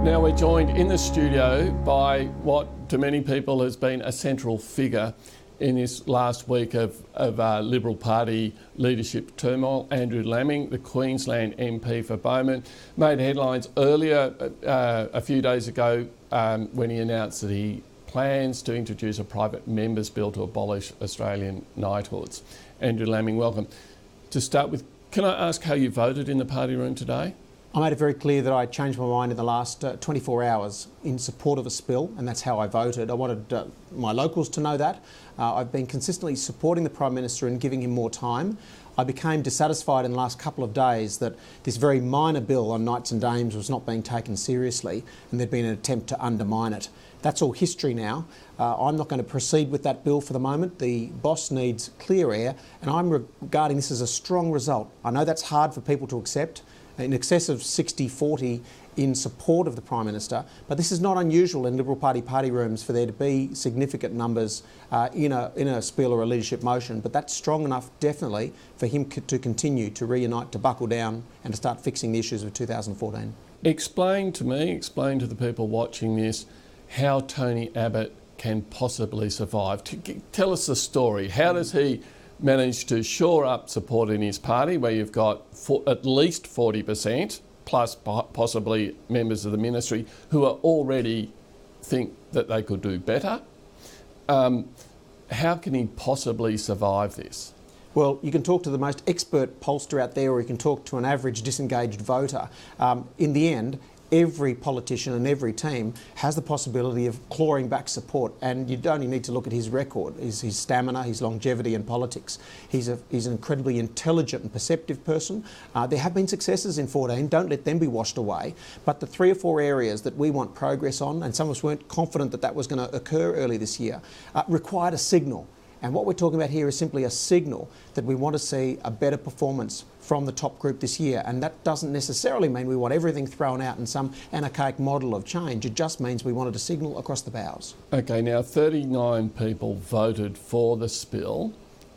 Now we're joined in the studio by what to many people has been a central figure in this last week of Liberal Party leadership turmoil. Andrew Laming, the Queensland MP for Beaumont, made headlines earlier a few days ago when he announced that he plans to introduce a private members bill to abolish Australian knighthoods. Andrew Laming, welcome. To start with, can I ask how you voted in the party room today? I made it very clear that I changed my mind in the last 24 hours in support of a spill, and that's how I voted. I wanted my locals to know that. I've been consistently supporting the Prime Minister and giving him more time. I became dissatisfied in the last couple of days that this very minor bill on knights and dames was not being taken seriously, and there'd been an attempt to undermine it. That's all history now. I'm not going to proceed with that bill for the moment. The boss needs clear air, and I'm regarding this as a strong result. I know that's hard for people to accept. In excess of 60-40 in support of the Prime Minister, but this is not unusual in Liberal Party rooms for there to be significant numbers in a spill or a leadership motion, but that's strong enough definitely for him to continue to reunite, to buckle down and to start fixing the issues of 2014. Explain to me, explain to the people watching this, how Tony Abbott can possibly survive. Tell us the story. How does he managed to shore up support in his party, where you've got at least 40%, plus possibly members of the ministry who are already think that they could do better? How can he possibly survive this? Well, you can talk to the most expert pollster out there, or you can talk to an average disengaged voter. In the end, every politician and every team has the possibility of clawing back support, and you only need to look at his record, his stamina, his longevity in politics. He's an incredibly intelligent and perceptive person. There have been successes in 14, don't let them be washed away, but the 3 or 4 areas that we want progress on, and some of us weren't confident that that was going to occur early this year, required a signal. And what we're talking about here is simply a signal that we want to see a better performance from the top group this year. And that doesn't necessarily mean we want everything thrown out in some anarchic model of change. It just means we wanted a signal across the bows. Okay, now 39 people voted for the spill,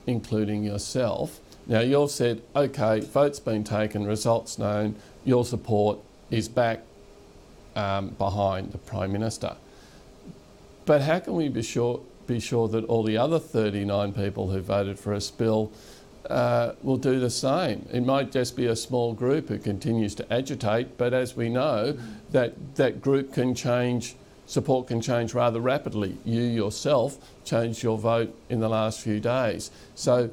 including yourself. Now you've said, okay, vote's been taken, results known, your support is back behind the Prime Minister. But how can we be sure that all the other 39 people who voted for a spill will do the same? It might just be a small group who continues to agitate, but as we know, that group can change, support can change rather rapidly. You yourself changed your vote in the last few days. So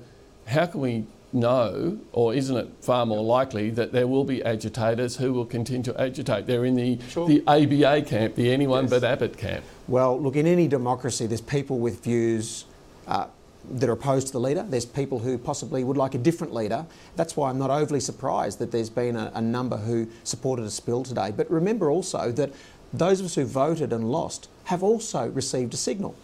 how can we know, or isn't it far more likely that there will be agitators who will continue to agitate? They're in the ABA camp, the anyone but Abbott camp. Well, look, in any democracy, there's people with views that are opposed to the leader. There's people who possibly would like a different leader. That's why I'm not overly surprised that there's been a number who supported a spill today. But remember also that those of us who voted and lost have also received a signal.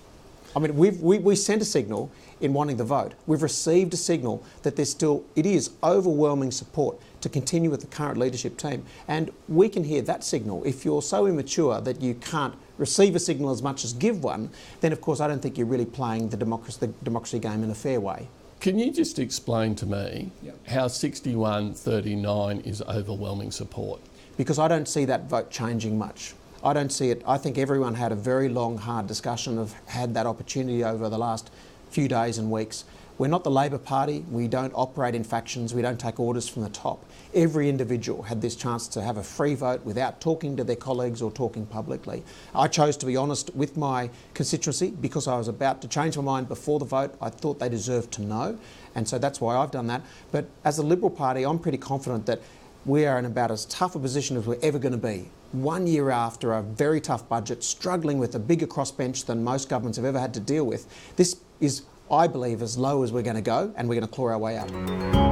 I mean, we sent a signal in wanting the vote. We've received a signal that it is overwhelming support to continue with the current leadership team. And we can hear that signal. If you're so immature that you can't receive a signal as much as give one, then of course I don't think you're really playing the democracy game in a fair way. Can you just explain to me how 61-39 is overwhelming support? Because I don't see that vote changing much. I don't see it. I think everyone had a very long, hard discussion, had that opportunity over the last few days and weeks. We're not the Labor Party. We don't operate in factions. We don't take orders from the top. Every individual had this chance to have a free vote without talking to their colleagues or talking publicly. I chose to be honest with my constituency because I was about to change my mind before the vote. I thought they deserved to know, and so that's why I've done that. But as a Liberal Party, I'm pretty confident that we are in about as tough a position as we're ever going to be. 1 year after a very tough budget, struggling with a bigger crossbench than most governments have ever had to deal with. This is, I believe, as low as we're going to go, and we're going to claw our way up.